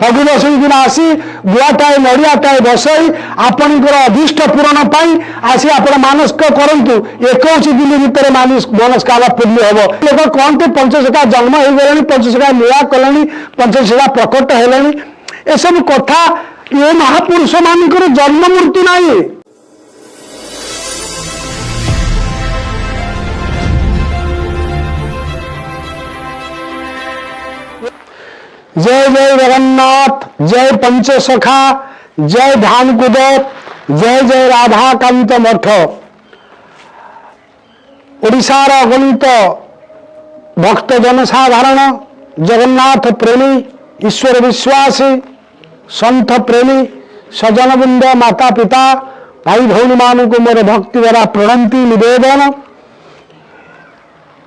फगु दशमी दिन आसी गुआटाए नड़ियाटाए बसई आपणकर अभीष्ट पूरण आसी आप मानसिक करतु 21 दिन भितर मनस्कामना पूर्ण हम लोग कहते पंचसखा जन्म हो गले पंचसखा लीला कले पंचसखा प्रकट है सब कथा ये महापुरुष मानकर जन्म मृत्यु नहीं। जय जय जगन्नाथ, जय पंचसखा, जय ध्यानकुद, जय जय राधाकांत मठ। ओडिशार अगणित भक्त जनसाधारण जगन्नाथ प्रेमी ईश्वर विश्वासी संत प्रेमी सजन बृंद माता पिता भाई भौणी मान को मोर भक्ति द्वारा प्रणति निवेदन।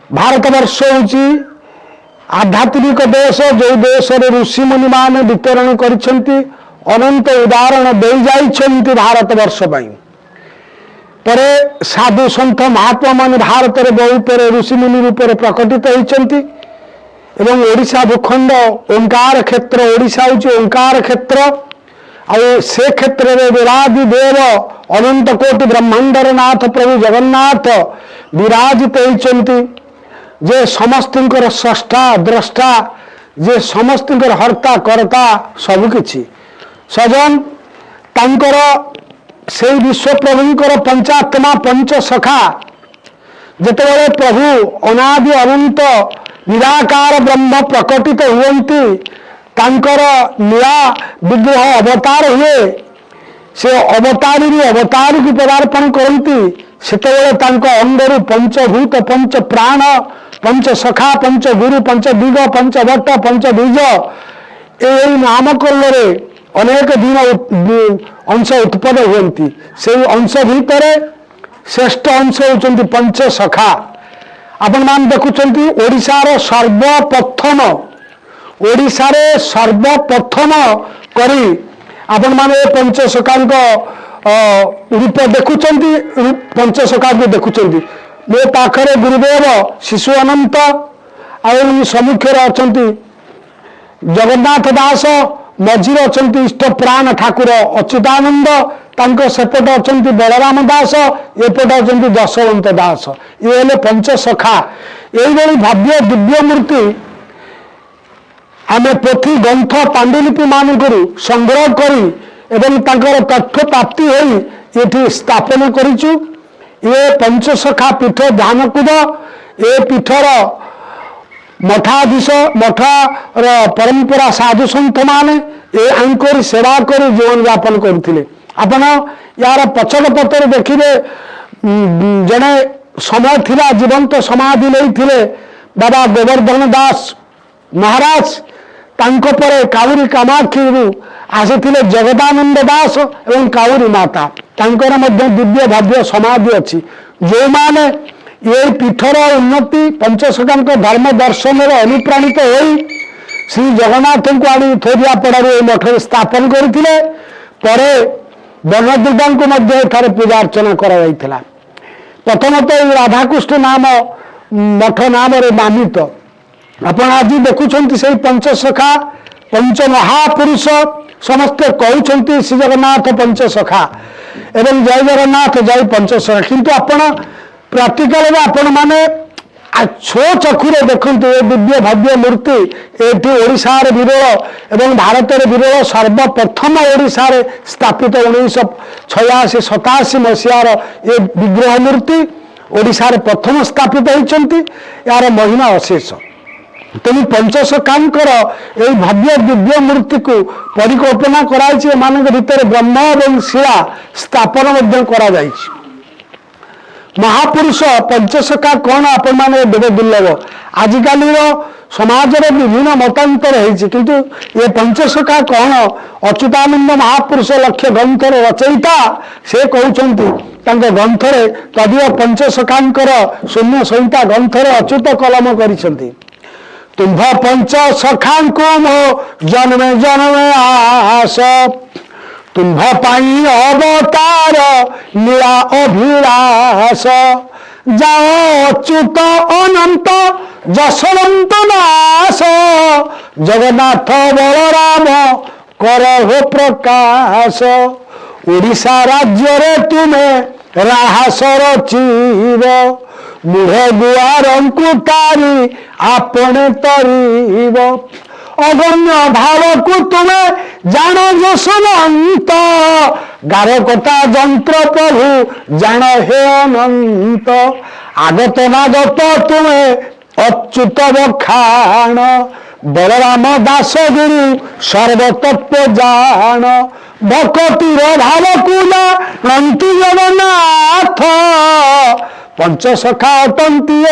भारतवर्ष होची आध्यात्मिक देश जो देश ऋषि मुनि मान वितरण करिसेंती अनंत उदाहरण दे जाइछंती भारतवर्ष पर साधु सन्थ महात्मा मान भारत बहुत ऋषि मुनि रूप प्रकटित होइछंती एवं ओडिशा भूखंड ओंकार क्षेत्र ओडिशा होची ओंकार क्षेत्र आ से क्षेत्र में विराजी देव अनंत कोटि ब्रह्मांडर नाथ प्रभु जगन्नाथ विराजित होइछंती जे समस्तिंकर स्रष्टा द्रष्टा जे समस्तिंकर हर्ता कर्ता सबकिछि सजन तांकर से विश्व प्रभुंकर पंचात्मा पंचसखा जेतेबेले प्रभु अनादि अनंत निराकार ब्रह्म प्रकटित हुअन्ति तांकर नीला विग्रह अवतार हुए से अवतारी अवतारी की पदार्पण करती सेतेबेले तांको अंगरु पंचभूत पंच प्राण पंच सखा पंच गुरु पंच दिग पंच भट्ट पंच बीज यही नामकरण अनेक दिन अंश उत्पन्न हुए से अंश भितर श्रेष्ठ अंश होती पंच सखा। आपण मान देखुं ओडिशार सर्वप्रथम करी आपण माने पंच सखा रूप देखुं पंचसखा को देखुं मो पाखरे गुरुदेव शिशु अनंत सम्मुखें अच्छा जगन्नाथ दास मझीर अच्छा इष्ट प्राण ठाकुर अच्युतानंद सेपट अच्छा बलराम दास एपट अच्छा दशवंत दास ये हेले पंचसखा। यही भव्य दिव्य मूर्ति आम पोथी ग्रंथ पांडुलिपि मानक संग्रह करी एवं तथ्य प्राप्ति हो ये स्थापन करिचु। ये पंचसखा पीठ ध्यानकुद ये पीठर मठाधीश मठर परंपरा साधु सन्थ माने ये आंकर सेवा कर जीवन यापन करते आपण यार पछक पत्र देखिए जड़े समय थिला जीवंत समाधि नहीं बाबा गोवर्धन दास महाराज तांको परे काउरी कामाक्षी आसीथिले जगदानंद दास एवं काउरी माता तांकर मध्य दिव्य भव्य समाधि अच्छी जो माने ये पीठर उन्नति पंचसखा धर्म दर्शन अनुप्राणित हो श्री जगन्नाथ को आनी थोरिया पड़ारू मठ स्थापन करते वनदुर्गा को पूजा अर्चना कर प्रथमतः राधाकृष्ण नाम मठ नाम नामित आप आज देखुं से पंचसखा पंच महापुरुष समस्ते कहते श्री जगन्नाथ पंचसखा एवं जय जगन्नाथ जय पंचसखा किंतु आपण प्राक्टिकल आपण माने छो चक्षुरे देखते ये दिव्य भव्य मूर्ति ये ओडिशार विरल एवं भारत विरल सर्वप्रथम ओडिशार स्थापित 1986-87 मसीहार ये विग्रह मूर्ति ओडिशार प्रथम स्थापित होती यार महिमा अशेष। तेणु पंचसखांकर यही भव्य दिव्य मूर्ति को परिकल्पना कराई भितर ब्रह्म और शिला स्थापन करा महापुरुष पंचसखा कौन आपण मैंने देवे दुर्लभ आजिकल समाज विभिन्न मतांतर किंतु ये पंचसखा कौन अच्युतानंद महापुरुष लक्ष्य ग्रंथर रचयिता से कहते ग्रंथर तदीय पंचसखांकर शून्य संहिता ग्रंथर अच्युत कलम करिसेंती तुम्भ पंचसखा को मो जन्मे जन्मे आस तुम्भ पाई अवतार नीला अभिलाष जाओ अच्युत अनंत जसवंत दास जगन्नाथ बलराम करहो प्रकाश ओडिशा राज्य रे तुम्हें राहसर चीर मुहे दुआरंकु तारी आपणे तरीब अगम्य भाव को तुम्हें जान यशवंत गारकता जंत्र प्रभु जान हे अनंत आगत नागत तुम्हें अच्युत बखाण बलराम दास गुरु सर्वतत्व जान भक्तिर भाव कूला नंती जगन्नाथ पंचसखा अटंती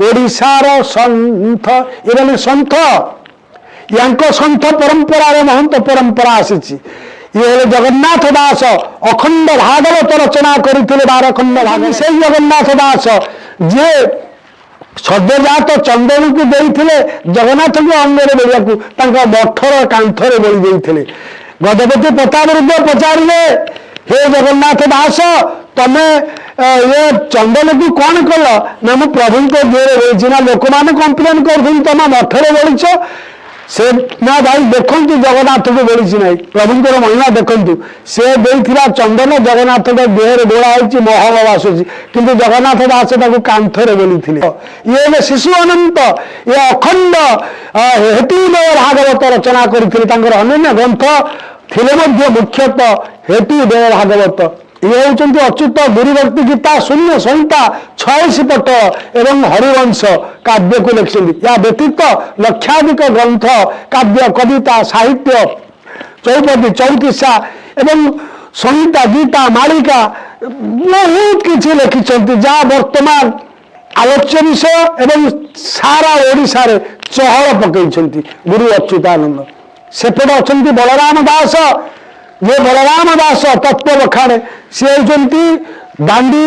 ओडिशार सन्थ ये सन्थ यांको सन्थ परंपरा महंत परंपरा आसी ये जगन्नाथ दास अखंड भागवत रचना करते 12 खंड भागवत से जगन्नाथ दास जे सद्यजात चंदन को देते जगन्नाथ को अंगरे बेड़ा मठर कांथरे बोली देते गजपति प्रताप रुद्र पचारे हे जगन्नाथ दास तमे ये चंदन को कौन कल ना मु प्रभु को देर ना लोक मैंने कंप्लेन कर तुम मठरे बोलीच से ना भाई देखु जगन्नाथ को बोली ना प्रभुंर महिमा देखु से देता चंदन जगन्नाथ देहरे बोला महल आसूसी किंतु जगन्नाथ दास कांथरे बोली ये शिशु अनंत ये अखंड हेतुदय भागवत रचना करते अनन्य ग्रंथ थिले मुख्यतः हेतुदय भागवत ये होती अच्युत गुरुभक्ति गीता शून्य संहिता 86 पट एवं हरिवंश काव्य को लिखिं या व्यतीत लक्षाधिक ग्रंथ काव्य कविता साहित्य चौपदी चौतीसा एवं संहिता गीता मालिका बहुत किसी लिखिं जहाँ वर्तमान आलोच्य विषय एवं सारा ओडिशा रे चहल पकई गुरु अच्युतानंद सेपटे अच्छा बलराम दास ये बलराम दास तत्व बखाणे सी होती दांडी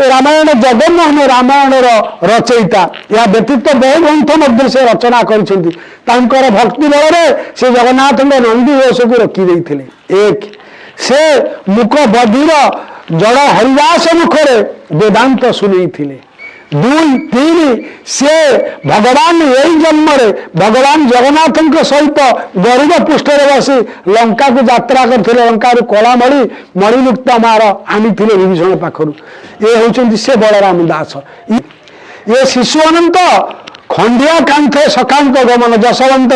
रामायण जगन्मोहन रामायण रचयिता या व्यतीत बहु ग्रंथ से रचना कर भक्ति बल से जगन्नाथ नंदी घोष को रखी एक से मुख बधिर जड़ हरिदास मुखरे वेदांत शुणी दुई तीन से भगवान यही जन्म भगवान जगन्नाथ सहित गरुड़ पृष्ठरे बसी लंका को यात्रा करते लंका कलामणि मणिमुक्त मार आनी विभीषण पाखर ये होती से बलराम दास ये शिशु अनंत खंडिया कांथे सखांक गमन जशवंत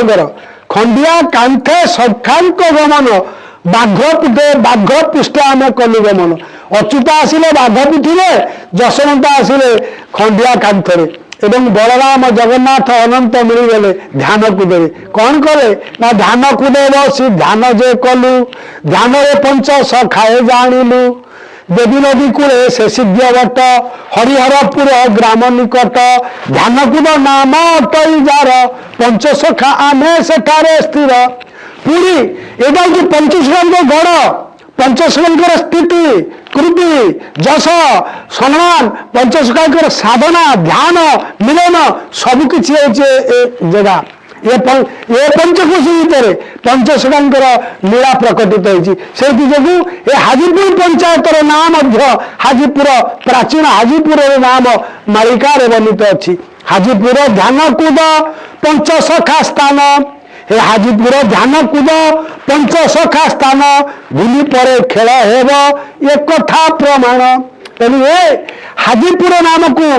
खंडिया कांथे सखांक गमन बाघ पृष्ठ आम कलु गमन अच्युत आसिले बाघ पिठिले जशवंत आसिले खंडिया कांथरे एवं बलराम जगन्नाथ अनंत मिलगले ध्यान कुदे कौन कले ना ध्यान कुदे बसी ध्यान जे कलु ध्यान पंच सखाए जाणिलु देवी नदी कूले से सिद्धवट हरिहरपुर ग्राम निकट ध्यानकूद नाम अटई जार पंचसखा आमे सेठारे स्थिर पुरी एटा कि पंचसखा गढ़ पंचसखा स्थिति कृति जस सम्मान पंचसखा साधना ध्यान मिलन सबकि जगह ये पंचकोशी भितर पंचसखा लीला प्रकटित होती हाजीपुर पंचायत नाम हाजीपुर प्राचीन हाजीपुर नाम मालिकार वर्णित अच्छी हाजीपुर ध्यानकूद पंचसखा स्थान हे हाजीपुर ध्यानकूद पंचसखा स्थान भूली पर खेल हेब एक कथा प्रमाण तेणु ए हाजीपुर नाम को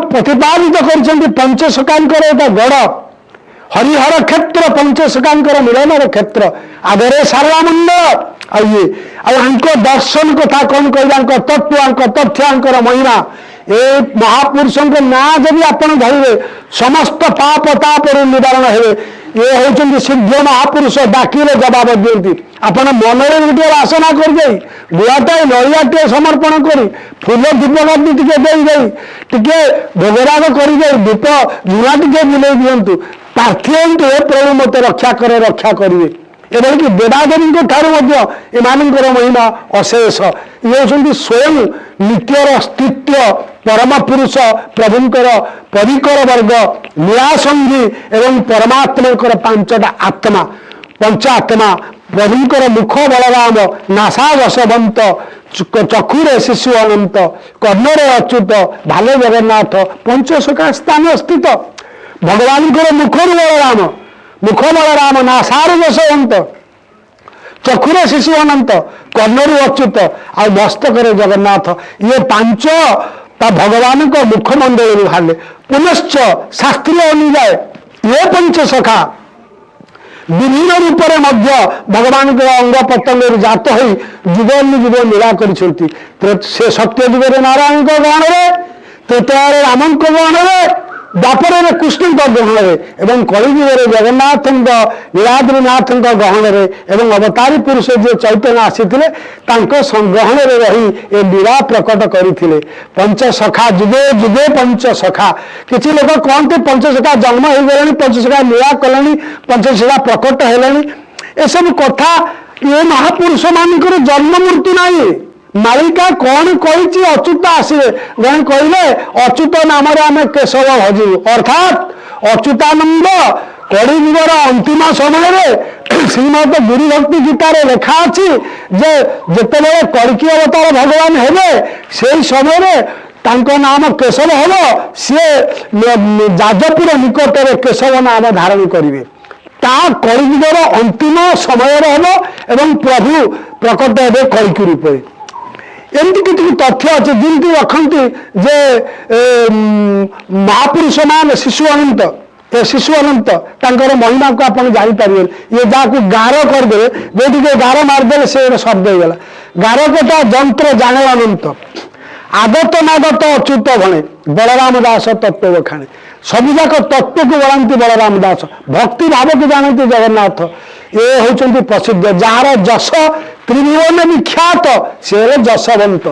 प्रतिपादित कर पंचसखा गढ़ हरिहर क्षेत्र पंचसखा मिलन क्षेत्र आगे सारा मुंड आइए दर्शन कथा कौन कह तत्व तथ्य महिमा ए महापुरुषों के ना जब आप धरवे समस्त पाप ताप निवारण हे ये होती सिद्ध महापुरुष डाकिले जवाब दिखती आपण मन में गोटे आसना कर गुआटाए नड़ियाटे समर्पण कर फूल दीपकाठी टे भोगराग कर दीप जुआ टे बुले दिंतु प्रार्थी प्रभु मत रक्षा करेंगे एवं देवादेवी एमानकर महिमा अशेष ये होती स्वयं नित्यर अस्तित्व परम पुरुष प्रभुंकर परिकर वर्ग लीलासंगी एवं परमात्मा पांचटा आत्मा पंचात्मा प्रभुंकर मुख बलराम नासा यशवंत चक्षुरे शिशु अनंत कर्णरे अच्युत भाले जगन्नाथ पंचसखा स्थान स्थित भगवान मुखर बलराम नासार यशवंत ଚକ୍ଷୁରେ ଶିଶୁ ଅନନ୍ତ, କର୍ଣ୍ଣରୁ ଅଚ୍ୟୁତ ଆଉ ମସ୍ତକରେ ଜଗନ୍ନାଥ। ଇଏ ପାଞ୍ଚ ତା ଭଗବାନଙ୍କ ମୁଖମଣ୍ଡଳରୁ ବାହାରିଲେ। ପୁନଶ୍ଚ ଶାସ୍ତ୍ରୀୟ ଅନୁଯାୟୀ ଏ ପଞ୍ଚସଖା ବିଭିନ୍ନ ରୂପରେ ମଧ୍ୟ ଭଗବାନଙ୍କ ଅଙ୍ଗ ପ୍ରତ୍ୟଙ୍ଗରୁ ଜାତ ହୋଇ ଯୁଗ ଲୀଳା କରିଛନ୍ତି। ସେ ସତ୍ୟ ଯୁଗରେ ନାରାୟଣଙ୍କ ଗହଣରେ, ତ୍ରେତୟାରେ ରାମଙ୍କ ଗହଣରେ, ଦ୍ୱାପରରେ କୃଷ୍ଣଙ୍କ ଗହଣରେ ଏବଂ କଳିଯୁଗରେ ଜଗନ୍ନାଥଙ୍କ ନୀଳାଦ୍ରିନାଥଙ୍କ ଗହଣରେ ଏବଂ ଅବତାରୀ ପୁରୁଷ ଯିଏ ଚୈତନ୍ୟ ଆସିଥିଲେ ତାଙ୍କ ଗହଣରେ ରହି ଏ ଲୀଳା ପ୍ରକଟ କରିଥିଲେ। ପଞ୍ଚସଖା ଯୁଗେ ଯୁଗେ ପଞ୍ଚସଖା। କିଛି ଲୋକ କହନ୍ତି ପଞ୍ଚସଖା ଜନ୍ମ ହେଇଗଲେଣି, ପଞ୍ଚସଖା ଲୀଳା କଲେଣି, ପଞ୍ଚସଖା ପ୍ରକଟ ହେଲେଣି। ଏସବୁ କଥା, ଏ ମହାପୁରୁଷ ମାନଙ୍କର ଜନ୍ମ ମୃତ୍ୟୁ ନାହିଁ। ମାଳିକା କଣ କହିଛି? ଅଚ୍ୟୁତ ଆସିବେ। ଜଣେ କହିଲେ ଅଚ୍ୟୁତ ନାମରେ ଆମେ କେଶବ ଭଜିବୁ, ଅର୍ଥାତ୍ ଅଚ୍ୟୁତାନନ୍ଦ କଳିଯୁଗର ଅନ୍ତିମ ସମୟରେ ଶ୍ରୀମଦ ଗୁରୁଭକ୍ତି ଗୀତାରେ ଲେଖା ଅଛି ଯେ ଯେତେବେଳେ କଳ୍କି ଅବତାର ଭଗବାନ ହେବେ ସେଇ ସମୟରେ ତାଙ୍କ ନାମ କେଶବ ହେବ। ସିଏ ଯାଜପୁର ନିକଟରେ କେଶବ ନାମ ଧାରଣ କରିବେ। ତା କଳିଯୁଗର ଅନ୍ତିମ ସମୟରେ ହେବ ଏବଂ ପ୍ରଭୁ ପ୍ରକଟ ହେବେ କଳ୍କି ରୂପରେ। ଏମିତି କିଛି ତଥ୍ୟ ଅଛି ଯେମିତି ରଖନ୍ତି ଯେ ମହାପୁରୁଷ ମାନ ଶିଶୁ ଅନନ୍ତ, ଏ ଶିଶୁ ଅନନ୍ତ ତାଙ୍କର ମହିମାକୁ ଆପଣ ଜାଣିପାରିବେନି। ଇଏ ଯାହାକୁ ଗାର କରିଦେବେ, ଯୋଉଠିକି ଗାର ମାରିଦେଲେ ସେ ଗୋଟେ ଶବ୍ଦ ହେଇଗଲା। ଗାରକଟା ଯନ୍ତ୍ର ଜାଣେ ଅନନ୍ତ, ଆଗତ ନାଗତ ଅଚ୍ୟୁତ ଭଣେ, ବଳରାମ ଦାସ ତତ୍ତ୍ୱ ବଖାଣେ। ସବୁଯାକ ତତ୍ତ୍ୱକୁ ବଳାନ୍ତି ବଳରାମ ଦାସ, ଭକ୍ତି ଭାବକୁ ଜାଣନ୍ତି ଜଗନ୍ନାଥ। ଏ ହେଉଛନ୍ତି ପ୍ରସିଦ୍ଧ, ଯାହାର ଯଶ ତ୍ରିଭୁବନ ବିଖ୍ୟାତ, ସେ ହେଲେ ଯଶବନ୍ତ।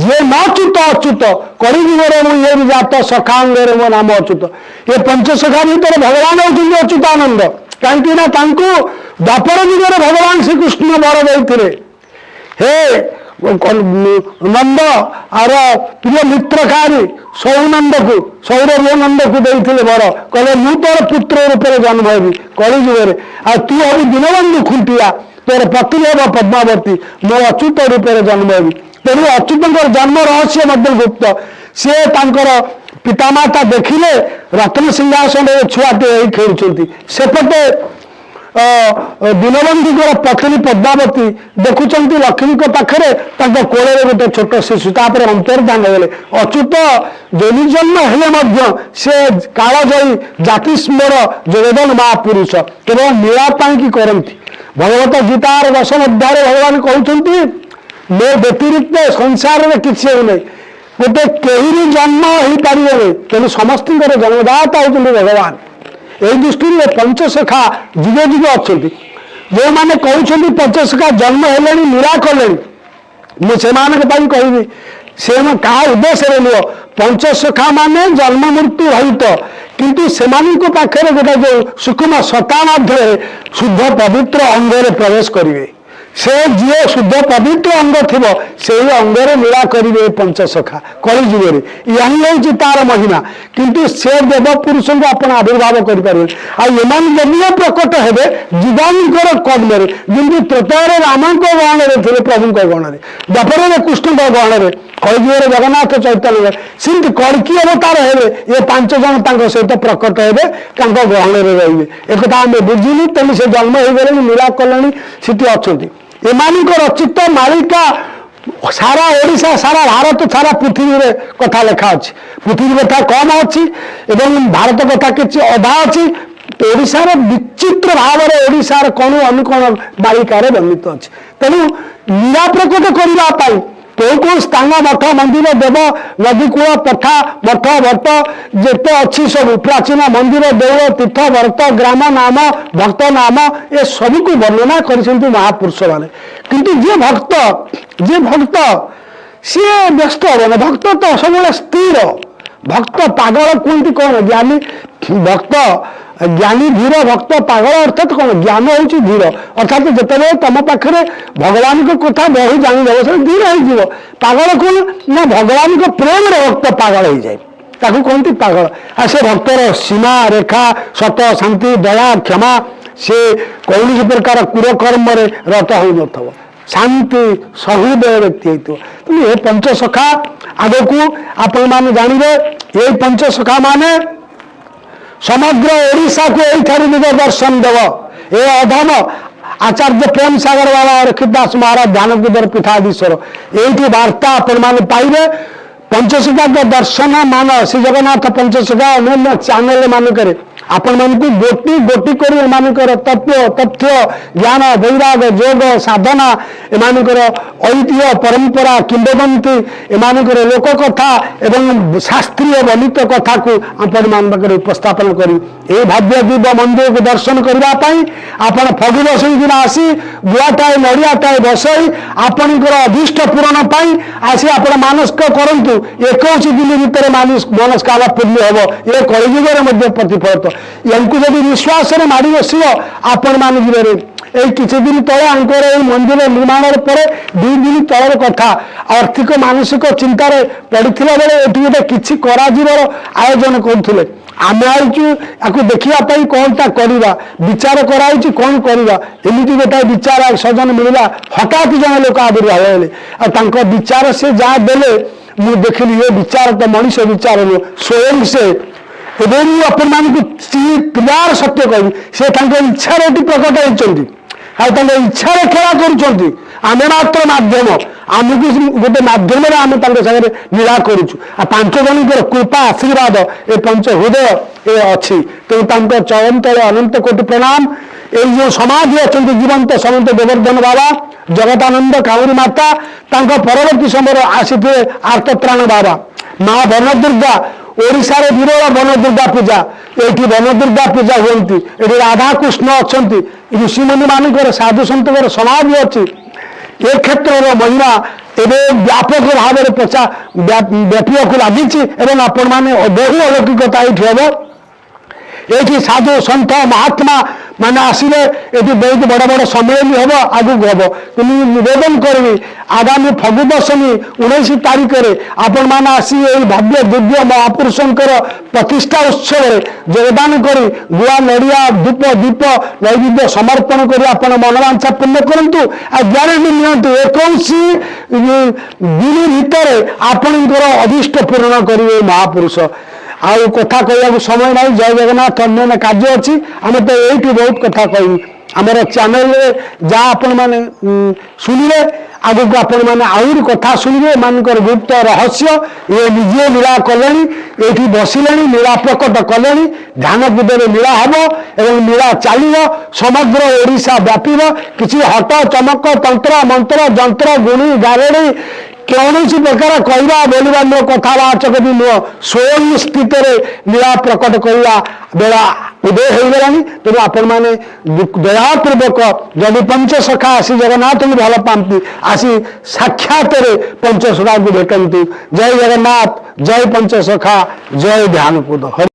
ଯିଏ ନ ଚ୍ୟୁତ ଅଚ୍ୟୁତ, କଳିଯୁଗରେ ମୁଁ ଇଏ ବି ଜାତ, ସଖାଙ୍ଗରେ ମୋ ନାମ ଅଚ୍ୟୁତ। ଏ ପଞ୍ଚସଖା ଭିତରେ ଭଗବାନ ହେଉଛନ୍ତି ଅଚ୍ୟୁତାନନ୍ଦ। କାହିଁକି ନା ତାଙ୍କୁ ଦ୍ୱାପର ଯୁଗରେ ଭଗବାନ ଶ୍ରୀକୃଷ୍ଣ ବର ଦେଇଥିଲେ। ହେ ନନ୍ଦ ଆର ପ୍ରିୟ ମିତ୍ରକାରୀ ସୌନନ୍ଦକୁ, ସୌରଭ ନନ୍ଦକୁ ଦେଇଥିଲେ ବର, କହିଲେ ମୁଁ ତୋର ପୁତ୍ର ରୂପରେ ଜନ୍ମ ହେବି କଳିଯୁଗରେ, ଆଉ ତୁ ହବୁ ଦୀନବନ୍ଧୁ ଖୁଣ୍ଟିଆ, ତୋର ପତ୍ନୀ ହେବ ପଦ୍ମାବତୀ, ମୁଁ ଅଚ୍ୟୁତ ରୂପରେ ଜନ୍ମ ହେବି। ତେଣୁ ଅଚ୍ୟୁତଙ୍କର ଜନ୍ମ ରହସ୍ୟ ମଧ୍ୟ ଗୁପ୍ତ। ସିଏ ତାଙ୍କର ପିତାମାତା ଦେଖିଲେ ରତ୍ନ ସିଂହାସନରେ ଛୁଆଟେ ହେଇ ଖେଳୁଛନ୍ତି। ସେପଟେ ଦୀନବନ୍ଧୁଙ୍କର ପତ୍ନୀ ପଦ୍ମାବତୀ ଦେଖୁଛନ୍ତି ଲକ୍ଷ୍ମୀଙ୍କ ପାଖରେ ତାଙ୍କ କୋଳରେ ଗୋଟେ ଛୋଟ ଶିଶୁ। ତାପରେ ଅନ୍ତର୍ଧାନ ହେଲେ। ଅଚ୍ୟୁତ ଯୋନି ଜନ୍ମ ହେଲେ ମଧ୍ୟ ସେ କାଳଜୟୀ ଜାତିସ୍ମର ଜଗଦନ ମହାପୁରୁଷ କେବଳ ଲୀଳା ପାଇଁକି କରନ୍ତି। ଭଗବତ ଗୀତାର 10ମ ଅଧ୍ୟାୟରେ ଭଗବାନ କହୁଛନ୍ତି ମୋ ବ୍ୟତିରିକ୍ତ ସଂସାରରେ କିଛି ହେଉନାହିଁ, ଗୋଟେ କେହି ବି ଜନ୍ମ ହେଇପାରିବନି, ତେଣୁ ସମସ୍ତଙ୍କର ଜନ୍ମଦାତା ହେଉଛନ୍ତି ଭଗବାନ। এই ଦୃଷ୍ଟିରୁ ପଞ୍ଚସଖା ଯୁଗ ଯୁଗ ଅଛନ୍ତି। ଯେଉଁମାନେ କହୁଛନ୍ତି ପଞ୍ଚସଖା ଜନ୍ମ ହେଲେଣି, ଲୀଳା କଲେଣି, ମୁଁ ସେମାନଙ୍କ ପାଇଁ କହିବି ସେ କାହା ଉଦ୍ଦେଶ୍ୟରେ ନୁହଁ। ପଞ୍ଚସଖା ମାନେ ଜନ୍ମ ମୃତ୍ୟୁ ରହିତ, କିନ୍ତୁ ସେମାନଙ୍କ ପାଖରେ ଗୋଟେ ଯୋଉ ସୂକ୍ଷ୍ମ ସତା ମଧ୍ୟରେ ଶୁଦ୍ଧ ପବିତ୍ର ଅଙ୍ଗରେ ପ୍ରବେଶ କରିବେ। ସେ ଯିଏ ଶୁଦ୍ଧ ପବିତ୍ର ଅଙ୍ଗ ଥିବ ସେଇ ଅଙ୍ଗରେ ଲୀଳା କରିବେ ପଞ୍ଚସଖା କଳିଯୁଗରେ। ଏହା ହିଁ ହେଉଛି ତାର ମହିମା। କିନ୍ତୁ ସେ ଦେବ ପୁରୁଷଙ୍କୁ ଆପଣ ଆବିର୍ଭାବ କରିପାରିବେ। ଆଉ ଏମାନେ ଯଦିଓ ପ୍ରକଟ ହେବେ ଯୁଗାଙ୍କର କର୍ମରେ, ଯେମିତି ତ୍ରେତୟାରେ ରାମଙ୍କ ଗହଣରେ ଥିଲେ ପ୍ରଭୁଙ୍କ ଗହଣରେ, ଦ୍ୱାପରରେ କୃଷ୍ଣଙ୍କ ଗହଣରେ, କଳିଯୁଗରେ ଜଗନ୍ନାଥ ଚୈତନ୍ୟ, ସେମିତି କଳ୍କି ଅବତାର ହେବେ ଏ 5 ଜଣ ତାଙ୍କ ସହିତ ପ୍ରକଟ ହେବେ, ତାଙ୍କ ଗହଣରେ ରହିବେ। ଏକଥା ଆମେ ବୁଝିଲୁ। ତେଣୁ ସେ ଜନ୍ମ ହେଇଗଲେଣି, ଲୀଳା କଲେଣି, ସେଠି ଅଛନ୍ତି। ଏମାନଙ୍କ ରଚିତ ମାଳିକା ସାରା ଓଡ଼ିଶା, ସାରା ଭାରତ, ସାରା ପୃଥିବୀରେ କଥା ଲେଖା ଅଛି। ପୃଥିବୀ କଥା କମ ଅଛି ଏବଂ ଭାରତ କଥା କିଛି ଅଧା ଅଛି। ଓଡ଼ିଶାର ବିଚିତ୍ର ଭାବରେ ଓଡ଼ିଶାର କଣ ଅନୁକୋଣ ମାଳିକାରେ ବର୍ଣ୍ଣିତ ଅଛି। ତେଣୁ ଲୀଳା ପ୍ରକଟ କରିବା ପାଇଁ କେଉଁ କେଉଁ ସ୍ଥାନ, ମଠ, ମନ୍ଦିର, ଦେବ, ନଦୀକୂଳ, ପଠା, ମଠ, ଭଟ୍ଟ ଯେତେ ଅଛି ସବୁ ପ୍ରାଚୀନ ମନ୍ଦିର, ଦେଉଳ, ତୀର୍ଥ, ବର୍ତ, ଗ୍ରାମ ନାମ, ଭକ୍ତ ନାମ, ଏ ସବୁକୁ ବର୍ଣ୍ଣନା କରିଛନ୍ତି ମହାପୁରୁଷ ମାନେ। କିନ୍ତୁ ଯିଏ ଭକ୍ତ ସିଏ ବ୍ୟସ୍ତ ହବନି। ଭକ୍ତ ତ ସବୁବେଳେ ସ୍ଥିର। ଭକ୍ତ ପାଗଳ କୁହନ୍ତି କଣ? ଜ୍ଞାନୀ ଭକ୍ତ, ଜ୍ଞାନୀ ଧୀର, ଭକ୍ତ ପାଗଳ। ଅର୍ଥାତ୍ କଣ? ଜ୍ଞାନ ହେଉଛି ଧୀର। ଅର୍ଥାତ୍ ଯେତେବେଳେ ତମ ପାଖରେ ଭଗବାନଙ୍କ କଥା ବହୁ ଜାଣିଦେବ ସେ ଧୀର ହେଇଯିବ। ପାଗଳ କଣ ନା ଭଗବାନଙ୍କ ପ୍ରେମରେ ଭକ୍ତ ପାଗଳ ହେଇଯାଏ, ତାକୁ କହନ୍ତି ପାଗଳ। ଆଉ ସେ ଭକ୍ତର ସୀମା ରେଖା, ସତ, ଶାନ୍ତି, ଦୟା, କ୍ଷମା, ସେ କୌଣସି ପ୍ରକାର କୁରକର୍ମରେ ରତ ହଉନଥିବ, ଶାନ୍ତି ସହୃଦୟ ବ୍ୟକ୍ତି ହେଇଥିବ। ତେଣୁ ଏ ପଞ୍ଚସଖା ଆଗକୁ ଆପଣମାନେ ଜାଣିବେ। ଏଇ ପଞ୍ଚସଖା ମାନେ ସମଗ୍ର ଓଡ଼ିଶାକୁ ଏଇଠାରୁ ଦିଗ ଦର୍ଶନ ଦେବ। ଏ ଅଧମ आचार्य प्रेम सागर बाबा रखिदास महाराज ध्यानकुदर पीठाधीश्वर यही वार्ता आपण पाइबे। पंचसखा दर्शन मान श्री जगन्नाथ पंचसखा अन्य चैनल मानक आपण मान गोटी गोटी कर तत्व तथ्य ज्ञान वैराग जोग साधना एमानकर ऐतिह्य परंपरा किंबदंती एमानकर लोक कथा एवं शास्त्रीय बलित कथा को आपण मान पाखे उपस्थापन करी ए भव्य दिव्य मंदिर को दर्शन करने आपण फगु बसई दिन आसी गुआटाए नड़ियाटाए बसई आपणकर अभीष्ट पूरण पाई आसी आपण मानसिक करंतु 21 दिन भितर मनस्कामना पूर्ण हम ये कलिजुगर प्रतिफलित यांकु जदि विश्वास माड़ी बस आपण मान जीवे किसी दिन तले आंकर मंदिर निर्माण पर 2 दिन तलर कथा आर्थिक मानसिक चिंतार पड़ता बेले ये गोटे किसी आयोजन करुले आम आईचु या देखापी कौनटा करवा विचार कराई कौन करवा एमती गोटाए विचार सजन मिलला हठात जन लोक आविर्भाव हेले विचार से जहाँ देले मुझे देखिली ये विचार तो मनीष विचार नुह स्वयं से आपण मान प्यार सत्य कह से इच्छा प्रकट होती इच्छा खेला करें मात्र मध्यम आमको गोटे मध्यम आम सागर लीला करुचु 5 जन कृपा आशीर्वाद ए पंच हृदय ए अच्छी तेणु चरण तले अनंत कोटि प्रणाम। ये जो समाधि अच्छा जीवंत समंत गोवर्धन बाबा जगतानंद काउरी माता परवर्ती समय आसी आर्तत्राण बाबा माँ बनदुर्गा ओडिशारे विरल बनदुर्गा पूजा ये बनदुर्गा पूजा होती ये राधाकृष्ण अच्छा ऋषिमुनि मानकर साधु सन्तर समाधि अच्छी ए क्षेत्र महिमा एवं व्यापक भाव में व्यापीया को लगी आपण मैंने बहु अलौकिकता ये ये साधु सन्थ महात्मा माने आसिले ये बहुत बड़ बड़ सम्मेलन हम आगू हम कि निवेदन करी आगामी फगु दशमी 19 तारीख में आपण मैंने आसी भव्य दिव्य महापुरुषंकर प्रतिष्ठा उत्सव योगदान करी गुआ नड़िया धूप दीप नैवेद्य समर्पण कर आपण मनोवांछा पूर्ण करूँ आ ग्यारंटी नियंतु 21 दिन भितर आपणकर अभीष्ट पूर्ण करेंगे महापुरुष आउ कथा कहू समय ना जय जगन्नाथ अन्य कार्य अच्छी आम तो ये बहुत कथा कहू आमर चैनल जहाँ आपण मैंने शुणिले आगु को आपण मैंने आहरी कथा शुणिबे मानकर गुप्त रहस्य ये निजे लीला कले ये बसिले लीला प्रकट कले ध्यान बुद्धि लीला हम एवं लीला चलो समग्र ओडिशा व्यापी किसी हट चमक तंत्र मंत्र जंत्र गुणी गारेड़ी कौन प्रकार कहवा बोलवा नुह कथावाचक भी नुह स्वयं स्थित लीला प्रकट करवा बेला उदय हो गलानी तेणु आपण मैंने दयापूर्वक जदि पंचसखा आसी जगन्नाथ को भल पाती आसी साक्षात पंचसखा को भेटू। जय जगन्नाथ जय पंचसखा जय ध्यानकुद।